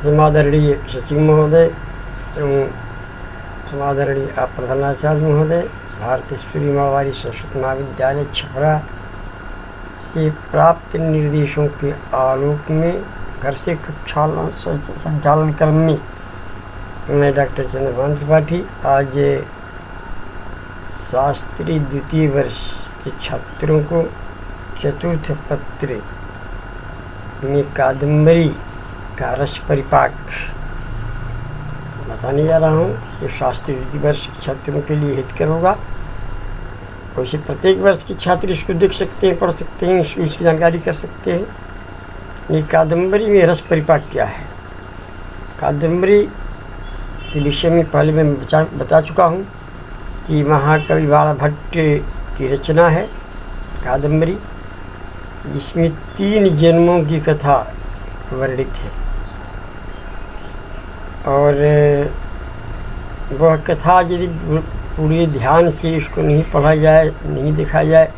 समादरणीय सचिव महोदय एवं समादरणीय प्रधानाचार्य महोदय, भारतेश्वरी मावारी संस्कृत महाविद्यालय छपरा से प्राप्त निर्देशों के आलोक में घर से कक्षा संचालन क्रम में मैं डॉक्टर चंद्रभान त्रिपाठी आज शास्त्री द्वितीय वर्ष के छात्रों को चतुर्थ पत्र में कादम्बरी का रस परिपाक बताने जा रहा हूँ। ये शास्त्री द्वितीय वर्ष के छात्रों के लिए हितकर होगा। वैसे प्रत्येक वर्ष के छात्र इसको देख सकते हैं, पढ़ सकते हैं, इसकी जानकारी कर सकते हैं। ये कादम्बरी में रस परिपाक क्या है। कादम्बरी के विषय में पहले मैं बता चुका हूँ कि महाकवि बाणा भट्ट की रचना है कादम्बरी, जिसमें 3 जन्मों की कथा वर्णित है और वह कथा यदि पूरे ध्यान से इसको नहीं पढ़ा जाए, नहीं देखा जाए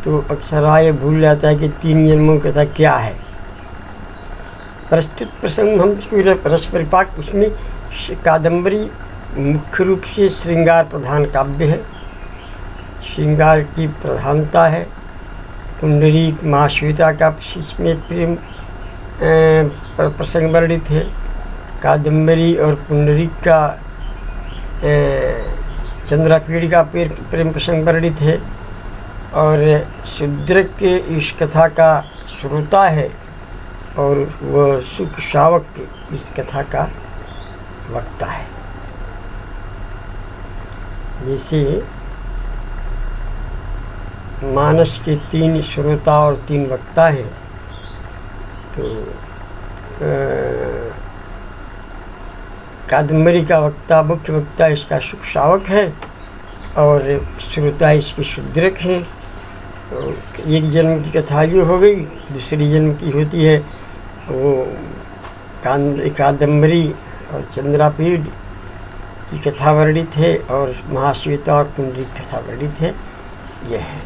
तो अक्सर ये भूल जाता है कि 3 जन्मों की कथा क्या है। प्रस्तुत प्रसंग हम रस परिपाक, उसमें कादम्बरी मुख्य रूप से श्रृंगार प्रधान काव्य है। श्रृंगार की प्रधानता है। पुंडरीक महाश्वेता का इसमें प्रेम प्रसंग वर्णित है। कादम्बरी और पुंडरीक का चंद्रापीड़ का प्रेम प्रसंग वर्णित है और शूद्रक के इस कथा का श्रोता है और वह सुख शावक इस कथा का वक्ता है। जैसे मानस के 3 श्रोता और 3 वक्ता हैं, तो कादम्बरी का वक्ता, मुख्य वक्ता इसका सुख शावक है और श्रोता इसके शूद्रक हैं। तो एक जन्म की कथा जो हो गई, दूसरी जन्म की होती है वो कादम्बरी और चंद्रापीड़ की कथा वर्णित है और महाश्वेता और पुंडरीक कथा वर्णित है। यह है,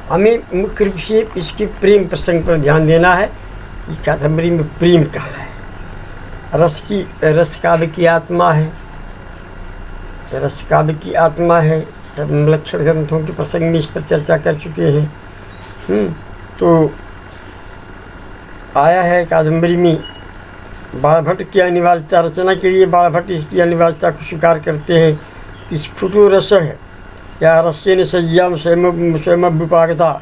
हमें मुख्य रूप से इसके प्रेम प्रसंग पर ध्यान देना है कि कादम्बरी में प्रेम कहाँ है। रस काव्य की आत्मा है, रस काव्य की आत्मा है। हम लक्षण ग्रंथों के प्रसंग में इस पर चर्चा कर चुके हैं। तो आया है कादम्बरी में बाणा भट्ट की अनिवार्यता, रचना के लिए बाणा भट्ट इसकी अनिवार्यता को स्वीकार करते हैं। स्फुटो रस है या रस्यन सज्जाम स्वयं विपाकता,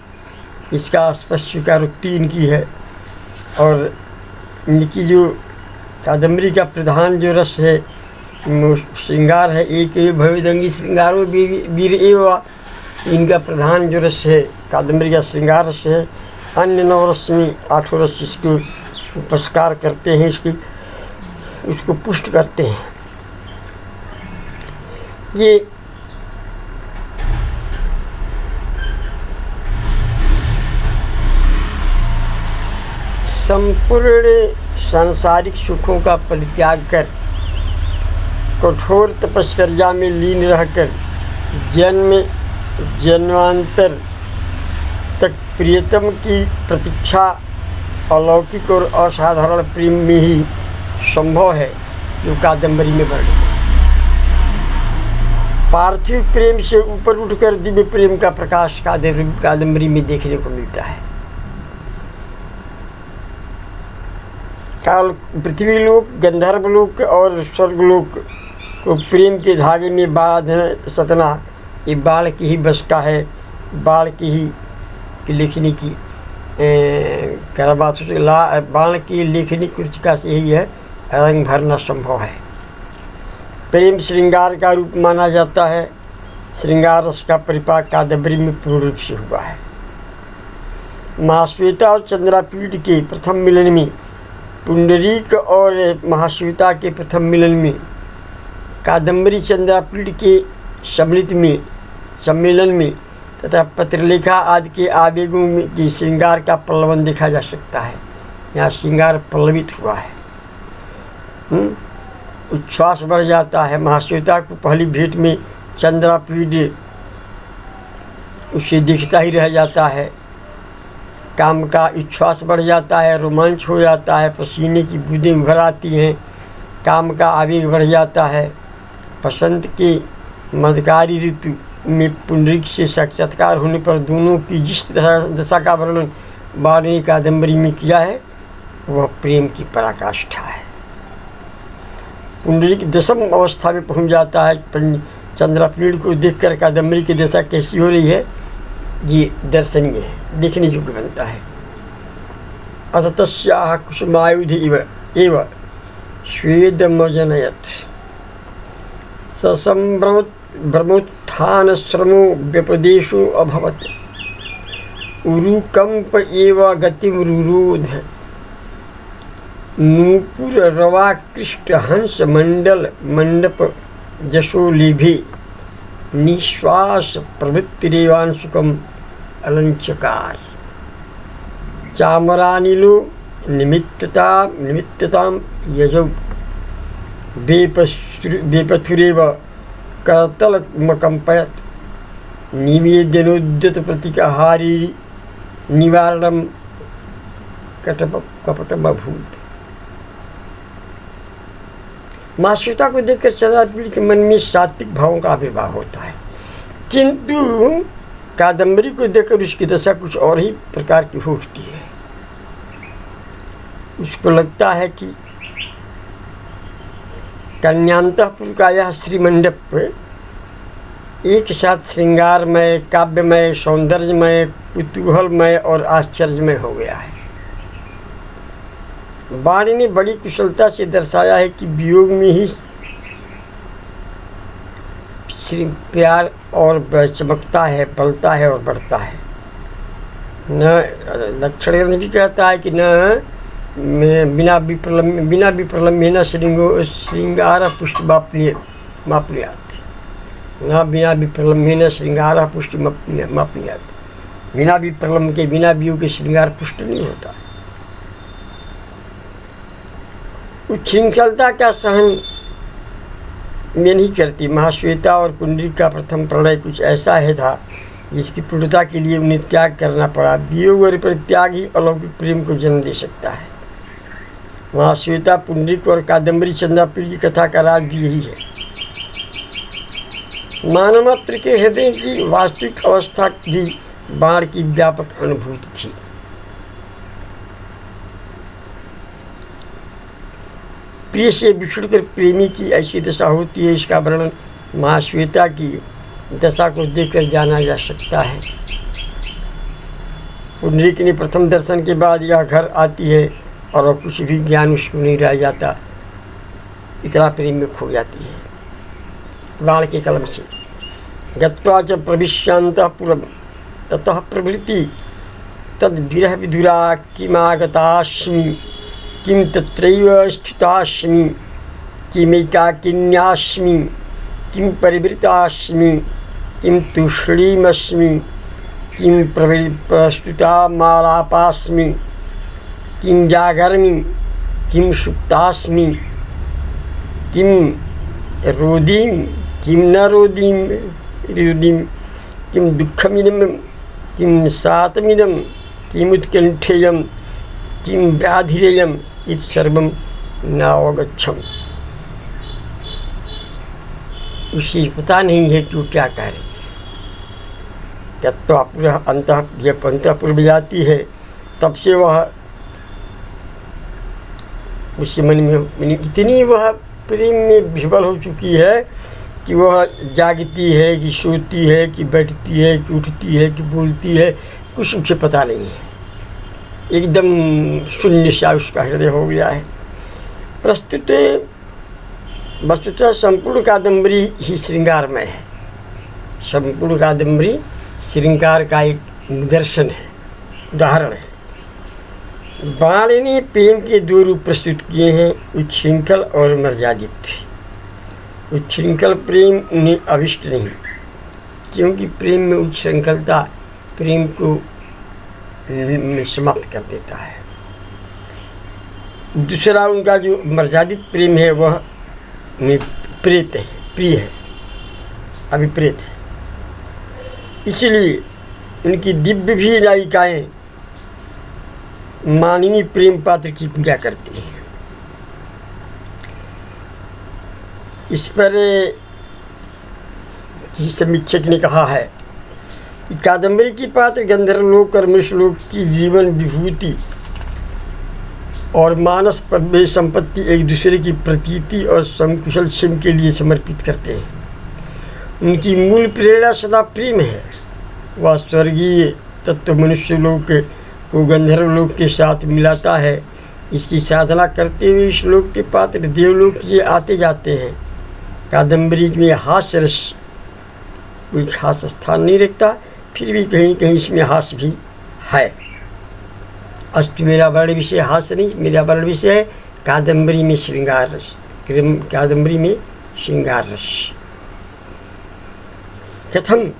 इसका स्पष्ट स्वीकारोक्ति इनकी है। और इनकी जो कादम्बरी का प्रधान जो रस है श्रृंगार है। एक भविदंगी श्रृंगारो वीर एवं, इनका प्रधान जो रस है कादम्बरी का श्रृंगार रस है। अन्य 9 रस में 8 रस इसको पुरस्कार करते हैं, उसको पुष्ट करते हैं। ये संपूर्ण सांसारिक सुखों का परित्याग कर कठोर तपश्चर्या में लीन रहकर जन्मांतर तक प्रियतम की प्रतीक्षा अलौकिक और असाधारण प्रेम में ही संभव है, जो कादम्बरी में वर्णित है। पार्थिव प्रेम से ऊपर उठकर दिव्य प्रेम का प्रकाश कादम्बरी में देखने को मिलता है। काल पृथ्वी लोक, गंधर्व लोक और स्वर्गलोक को प्रेम के धागे में बांध सतना ये बाण की ही बस का है। बाण की ही लेखनी की कराबात बाण की लेखनी कुर्चिका से ही है रंग भरना संभव है। प्रेम श्रृंगार का रूप माना जाता है। श्रृंगार रस का परिपाक कादम्बरी में पूर्ण रूप से हुआ है। महाश्वेता और चंद्रापीड़ के प्रथम मिलन में, पुंडरीक और महाश्वेता के प्रथम मिलन में, कादम्बरी चंद्रापीड़ के सम्मेलन में तथा पत्रलेखा आदि के आवेगों में की श्रृंगार का पल्लवन देखा जा सकता है। यहाँ श्रृंगार पल्लवित हुआ है। उच्छ्वास बढ़ जाता है। महाश्वेता को पहली भेंट में चंद्रापीड़ उसे दिखता ही रह जाता है। काम का उच्छ्वास बढ़ जाता है, रोमांच हो जाता है, पसीने की बूंदें उभर आती हैं, काम का आवेग बढ़ जाता है। बसंत के मध्यकारी ऋतु में पुंडरीक से साक्षात्कार होने पर दोनों की जिस दशा का वर्णन वाल्मीकि कादम्बरी में किया है वह प्रेम की पराकाष्ठा है। पुंडरीक दशम अवस्था में पहुंच जाता है। चंद्रपीड़ को देखकर कादम्बरी की दशा कैसी हो रही है ये दर्शनीय है, देखने योग्य बनता है। अथ तस्याः कुसुमायुध इव स्वेदमजनयत् ब्रह्मोत्थानश्रमो व्यपदेशो अभवत् उरुकंप एव गतिरुरोध नूपुररवाकृष्ट हंस मंडल मंडप जशोलेभे निश्वास प्रवृत्तिरेवांशुकम अलंचकार चामरानिलो निमित्तताम यजौ बेपथुरेव करतलमकंपयत् निवेदनोद्यत प्रतिकहारी निवारणम कपटमभूत। माँ सीता को देखकर चंद्रपीड़ के मन में सात्विक भावों का आविर्भाव होता है, किंतु कादम्बरी को देखकर उसकी दशा कुछ और ही प्रकार की हो उठती है। उसको लगता है कि कन्यांतपुर का यह श्रीमंडप एक साथ श्रृंगारमय, काव्यमय, सौंदर्यमय, कुतूहलमय और आश्चर्यमय हो गया है। वाणी ने बड़ी कुशलता से दर्शाया है कि वियोग में ही प्यार और चमकता है, पलता है और बढ़ता है। न लक्षण भी कहता है कि न बिना विप्रलम्बेन श्रृंगार पुष्टि मापनीयात्, न बिना विप्रलम्बेन श्रृंगार पुष्टि मापनीयात्। बिना विप्रलम्ब के, बिना वियोग के श्रृंगार पुष्ट नहीं होता। उच्छृंखलता का सहन में नहीं करती। महाश्वेता और पुंडरीक का प्रथम प्रणय कुछ ऐसा है था जिसकी पूर्णता के लिए उन्हें त्याग करना पड़ा। वियोग और परित्याग ही अलौकिक प्रेम को जन्म दे सकता है। महाश्वेता, पुंडरीक और कादम्बरी चंद्रपीड़ की कथा का राज भी यही है। मानव मात्र के हृदय की वास्तविक अवस्था भी बाण की व्यापक अनुभूति थी। प्रिय से बिछुड़कर प्रेमी की ऐसी दशा होती है, इसका वर्णन महाश्वेता की दशा को देखकर जाना जा सकता है। पुंडरीक ने प्रथम दर्शन के बाद यह घर आती है और कुछ भी ज्ञान उसको नहीं रह जाता, इतना प्रेम में खो जाती है। बाण के कलम से गत्वा च प्रविश्यांतःपुरं ततः प्रभृति तद विरह विधुरा किमागतास्मि किं तत्रैव स्थितास्मि किमैकाकिन्यास्मि किं परिवृतास्मि किं तूष्णीमस्मि किं प्रस्तुतामालापास्मि किं जागर्मि किं सुप्तास्मि किं रोदिमि किं न रोदिमि किं दुःखमिदं किं सातमिदं किमुत्कण्ठेयं किं व्याधिरेयम् इति सर्वं नावगच्छम्। उसे पता नहीं है कि वो क्या कह रही है। तत्व जब अंतःपुर में जाती है तब से वह उसके मन में इतनी वह प्रेम में विफल हो चुकी है कि वह जागती है कि सोती है कि बैठती है कि उठती है कि बोलती है, कुछ उसे पता नहीं है। एकदम शून्य सा उसका हृदय हो गया है। वस्तुतः संपूर्ण कादम्बरी ही श्रृंगारमय है। संपूर्ण कादम्बरी श्रृंगार का एक निदर्शन है, उदाहरण है। वाणी ने प्रेम के दो रूप प्रस्तुत किए हैं, उच्छृंखल और मर्यादित। उच्छृंखल प्रेम उन्हें अभिष्ट नहीं, क्योंकि प्रेम में उच्छृंखलता प्रेम को समाप्त कर देता है। दूसरा उनका जो मर्यादित प्रेम है वह प्रेत है, प्रिय है, अभिप्रेत है। इसलिए उनकी दिव्य भी नायिकाएँ मानवीय प्रेम पात्र की पूजा करती हैं। इस पर किसी समीक्षक ने कहा है कि कादम्बरी की पात्र गंधर्वलोक और मनुष्यलोक की जीवन विभूति और मानस पर संपत्ति एक दूसरे की प्रतीति और समकुशल क्षम के लिए समर्पित करते हैं। उनकी मूल प्रेरणा सदा प्रेम है। वह स्वर्गीय तत्व मनुष्य लोक को गंधर्व लोक के साथ मिलाता है। इसकी साधना करते हुए इस लोक के पात्र देवलोक से आते जाते हैं। कादम्बरी में हास्य रस कोई खास स्थान नहीं रखता, फिर भी कहीं कहीं इसमें हास्य भी है। अस्तु मेरा वर्ण विषय हास्य नहीं, मेरा वर्ण विषय है कादम्बरी में श्रृंगार रस। कादम्बरी में श्रृंगार रस कथम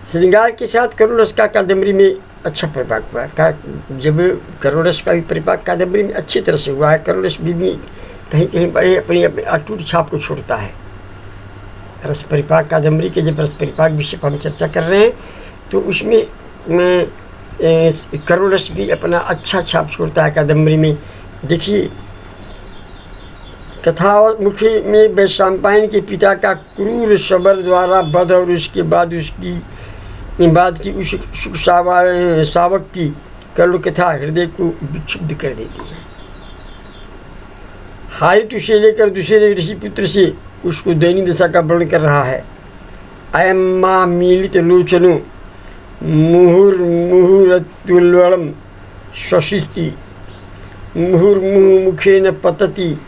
श्रृंगार के साथ करुण रस का कादम्बरी में अच्छा परिपाक हुआ। जब करुण रस का भी परिपाक कादम्बरी में अच्छी तरह से हुआ है। करुण रस भी कहीं कहीं बड़े अपनी अपनी अटूट छाप को छोड़ता है। रस परिपाक कादम्बरी के जब रस परिपाक विषय पर हम चर्चा कर रहे हैं तो उसमें करुण रस भी अपना अच्छा छाप छोड़ता है कादम्बरी में। देखिए कथा मुखी में वैशंपायन के पिता का क्रूर शबर द्वारा वध और उसके बाद की उस शावक की करुण कथा हृदय को विक्षुब्ध कर देती है। हारित उसे लेकर दूसरे ऋषि पुत्र से उसको दैनिक दशा का वर्णन कर रहा है। अयम माँ मीलित लोचनो मुहुर्मुहुरतुल्वलम श्वसिति मुहुर्मुहुमुखेन पतति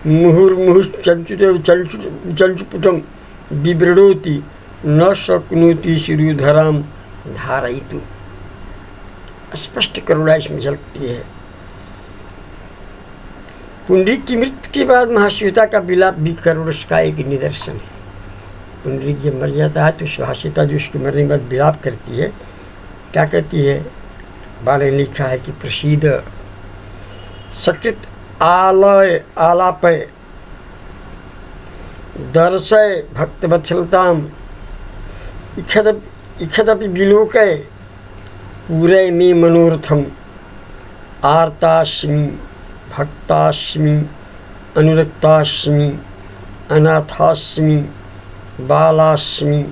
मुहुर्मुहुश्चलचुपुटम बिभ्रडोति न शक्नोति शिरोधराम धारयितुम्। स्पष्ट करुणा इसमें झलकती है। पुंडरीक की मृत्यु के बाद महाश्वेता का विलाप भी करुण रस का एक निदर्शन है। पुंडरीक जब मर जाता है तो महाश्वेता जो उसके मरने के बाद विलाप करती है, क्या कहती है? बाले ने लिखा है कि प्रसीद सकृत आलय आलापय दर्शय भक्तवत्सलताम इखदपि विलोकय पूरे में मनोरथम आर्तास्मि भक्तास्मि अनुरक्तास्मि अनाथास्मि बालास्मि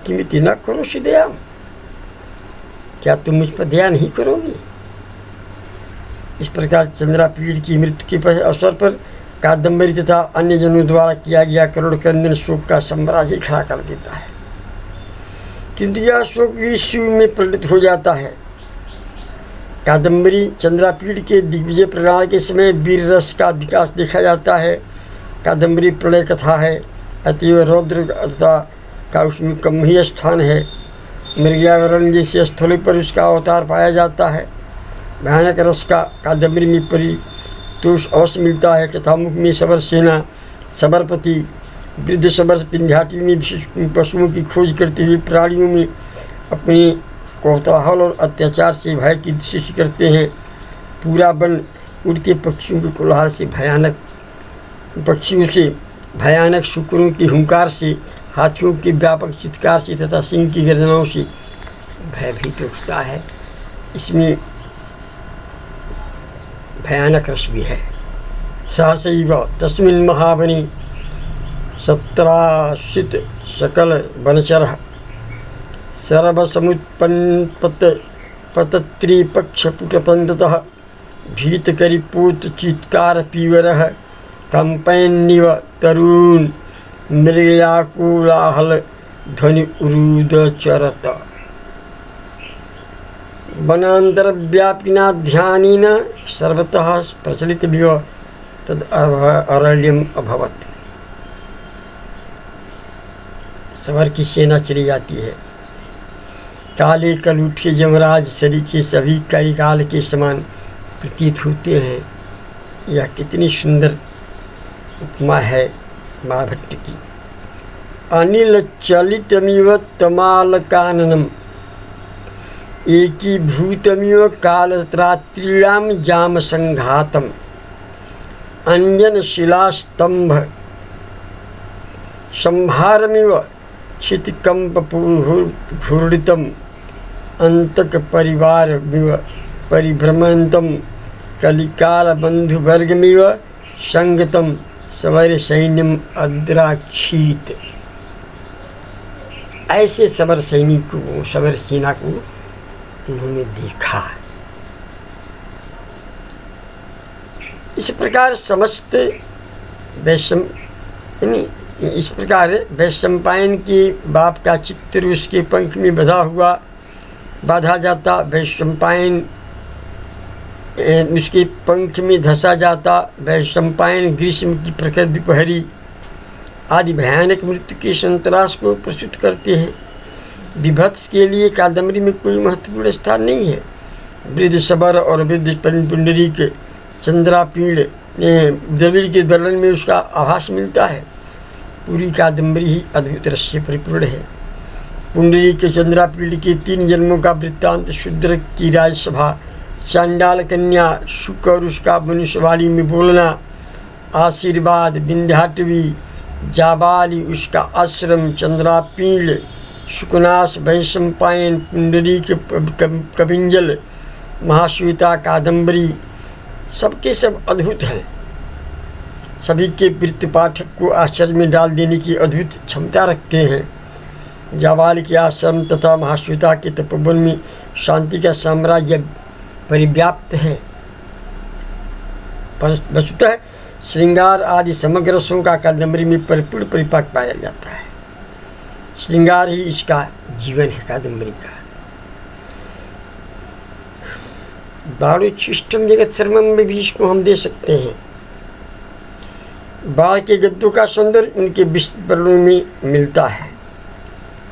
किमिति न करोषि दया। क्या तुम मुझ पर दया नहीं करोगी? इस प्रकार चंद्रापीड़ की मृत्यु के अवसर पर कादम्बरी तथा अन्य जनों द्वारा किया गया करुण क्रंदन शोक का साम्राज्य खड़ा कर देता है, किंतु यह शोक विश्व में परिणत हो जाता है। कादम्बरी चंद्रापीड़ के दिग्विजय प्रणाल के समय वीर रस का विकास देखा जाता है। कादम्बरी प्रणय कथा है, अतीव रौद्र का उसमें कम ही स्थान है। मृगयावरण जैसे स्थलों पर उसका अवतार पाया जाता है। भयानक रस का कादम्बरी में परितोष अवश्य मिलता है। कथामुख में सबर सेना सबरपति वृद्ध सबर पिंध्याटी में विशेष पशुओं की खोज करते हुए प्राणियों में अपने कौतूहल और अत्याचार से भय की सृष्टि करते हैं। पूरा वन उड़ते पक्षियों के कोलाहल से भयानक शुक्रों की हुंकार से, हाथियों के व्यापक चित्कार से तथा सिंह की गर्जनाओं से भयभीत उठता है। इसमें भयानक रस भी है। सहसैव तस्मिन् महावनि सत्राशित सकल वनचरः सर्वसमुत्पन्नपतत्रिपक्षपुटपन्ततः भीतकरिपूत चीत्कार पीवरः कंपयन्निव तरुण मृगयाकुलाहल ध्वनि उरुदचरत। वनान्तरव्यापिना ध्यानेन सर्वतः प्रचलितमिव तद् अरण्यम् अभवत्। सबर की सेना चली जाती है। काले कलूठे यमराज शरीर के सभी कलिकाल के समान प्रतीत होते हैं। यह कितनी सुंदर उपमा है महाभट्ट की। अनिल चलितमिव तमालकाननम एकीभूतमिव कालरात्रीणां जाम संघातम अंजन शिलास्तंभ संभारमिव क्षितिकंपपूर्णितम अंतक परिवारमिव परिभ्रमंतम कलिकाल बंधुवर्गमिव संगतम सवर सैन्यम अद्राक्षीत, ऐसे सवर सैनिक को, सवर सेना को उन्होंने देखा। इस प्रकार समस्त इस प्रकार वैशंपायन के बाप का चित्र उसके पंख में बाधा जाता, वैशंपायन उसके पंख में धंसा जाता। वैशंपायन ग्रीष्म की प्रखर दोपहरी आदि भयानक मृत्यु के संतरास को प्रस्तुत करते हैं। विभत्स के लिए कादम्बरी में कोई महत्वपूर्ण स्थान नहीं है। वृद्ध सबर और वृद्ध पुंडरी के चंद्रापीड़ द्रविड़ के वर्णन में उसका आभास मिलता है। पूरी कादम्बरी ही अद्भुत रस से परिपूर्ण है। पुंडरी के चंद्रापीड़ के 3 जन्मों का वृत्तांत, शूद्र की राजसभा, चांडाल कन्या शुक और उसका मनुष्यवाणी में बोलना, आशीर्वाद, विंध्याटवी, जाबाली, उसका आश्रम, चंद्रापीड़, शुकनाश, वैशंपायन, पुंडरी के कविंजल, महाश्वेता, कादम्बरी, सबके सब अद्भुत हैं। सभी के वृत्त पाठक को आश्चर्य में डाल देने की अद्भुत क्षमता रखते हैं। जाबाल के आश्रम तथा महाश्वेता के तपोवन में शांति का साम्राज्य परिव्याप्त है। वस्तुतः श्रृंगार आदि समग्र रसों का कादम्बरी में परिपूर्ण परिपाक पाया जाता है। श्रृंगार ही इसका जीवन है कादम्बरी का। बाणोच्छिष्टम जगत सर्वम में भी इसको हम दे सकते हैं। बाण के गद्यों का सौंदर्य उनके विस्वरणों में मिलता है।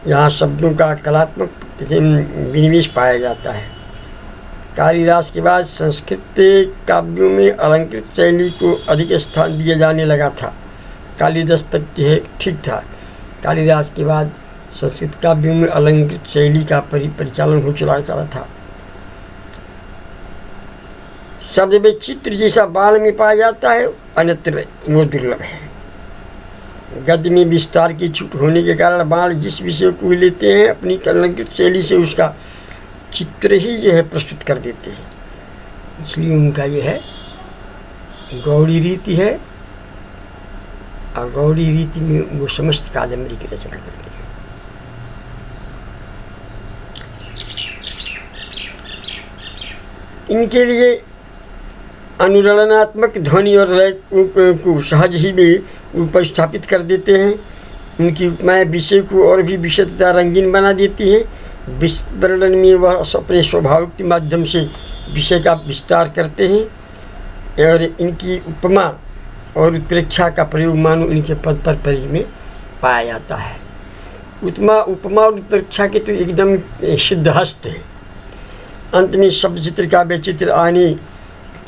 यहाँ शब्दों का कलात्मक विनिवेश पाया जाता है। कालिदास के बाद संस्कृत काव्यों में अलंकृत शैली को अधिक स्थान दिया जाने लगा था। कालिदास तक यह ठीक था। कालिदास के बाद संस्कृत काव्यों में अलंकृत शैली का परिचालन हो चला था। शब्द में चित्र जैसा बाण में पाया जाता है, अन्यत्र वो दुर्लभ है। गद्य में विस्तार की छूट होने के कारण बाण जिस विषय को लेते हैं अपनी अलंकृत शैली से उसका चित्र ही जो है प्रस्तुत कर देते हैं। इसलिए उनका ये है गौड़ी रीति है, और गौड़ी रीति में वो समस्त कादम्बरी की रचना करते हैं। इनके लिए अनुरणनात्मक ध्वनि और लय को सहज ही में उपस्थापित कर देते हैं। उनकी उपमाएँ विषय को और भी विशेषता रंगीन बना देती हैं। वर्णन में वह अपने स्वभाव के माध्यम से विषय का विस्तार करते हैं और इनकी उपमा और उत्प्रेक्षा का प्रयोग मानो इनके पद पर परिधि में पाया जाता है। उपमा और उत्प्रेक्षा के तो एकदम सिद्ध हस्त हैं। अंत में शब्द चित्र का वैचित्र आने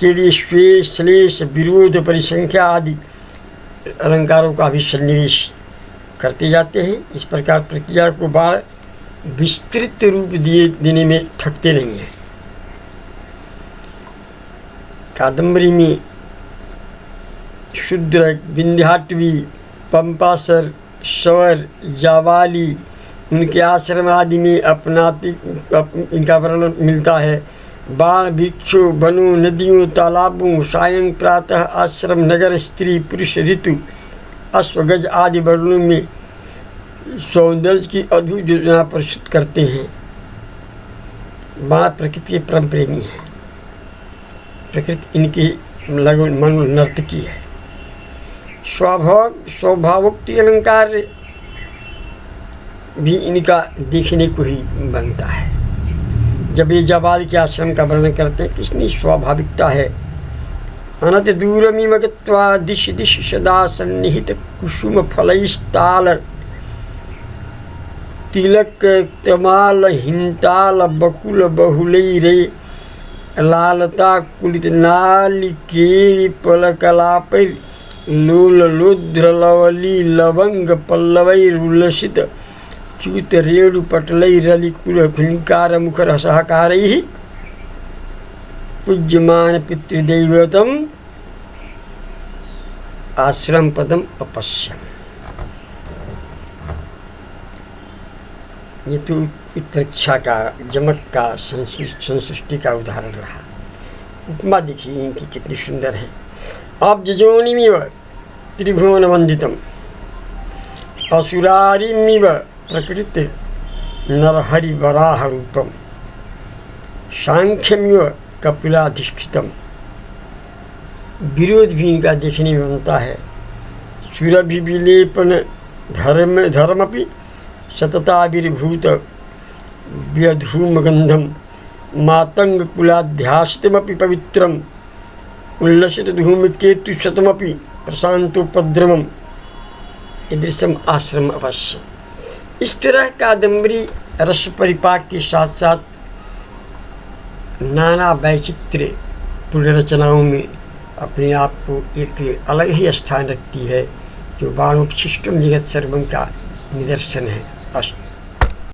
के लिए श्वेश, श्लेष, विरोध, परिसंख्या आदि अलंकारों का भी सन्निवेश करते जाते हैं। इस प्रकार प्रक्रिया को बाण विस्तृत रूप देने में थकते नहीं हैं। कादम्बरी में शूद्र, विंध्याटवी, पंपासर, सवर, जावाली, उनके आश्रम आदि में इनका वर्णन मिलता है। बाण वृक्षों, वनों, नदियों, तालाबों, सायं प्रातः आश्रम, नगर, स्त्री, पुरुष, ऋतु, अश्वगज आदि वर्णों में सौंदर्य की अद्भुत योजना प्रस्तुत करते हैं। बाण प्रकृति के परम प्रेमी है। प्रकृति इनकी मनोनर्तकी है। स्वभावोक्ति अलंकार भी इनका देखने को ही बनता है। जब ये जाबाल के आश्रम का वर्णन करते हैं कितनी स्वाभाविकता है। अनत दूरमिव गत्वा दिश दिश सदा सन्निहित कुसुम फलैस्ताल तिलक तमाल हिंताल बकुल बहुलैरे लालता कुलित नालिकेरि पलकलापैर लोललोद्र लवली लवंग पल्लवैरुल्लसित च्यूत रेणु पटलैरलिकुल खुनिकार मुखर सहकारैः पूज्यमान पितृदैवतम आश्रम पदम अपश्यम। ये तो उत्प्रेक्षा का, जमक का, संसृष्टि का उदाहरण रहा। उपमा देखिए इनकी कितनी सुंदर है। आप जजोनी में त्रिभुवनवन्दितम् असुरारिमिव प्रकृति नरहरिवराहरूपम सांख्यमिव कपिलाधिष्ठितम। विरोध भी इनका देखने में बनता है। सुरभिविलेपन धर्मपि सतताविर्भूत व्यधूमगंधम मातंग कुलाध्यासितमपि पवित्रम उल्लसित धूमकेतु शतमपि प्रशांतोपद्रवम ईदृशम आश्रम अवश्य। इस तरह कादम्बरी रस परिपाक के साथ साथ नाना वैचित्र्य पूर्ण रचनाओं में अपने आप को एक अलग ही स्थान रखती है, जो बाणोपशिष्टम जगत सर्वम का निदर्शन है। अस्तु।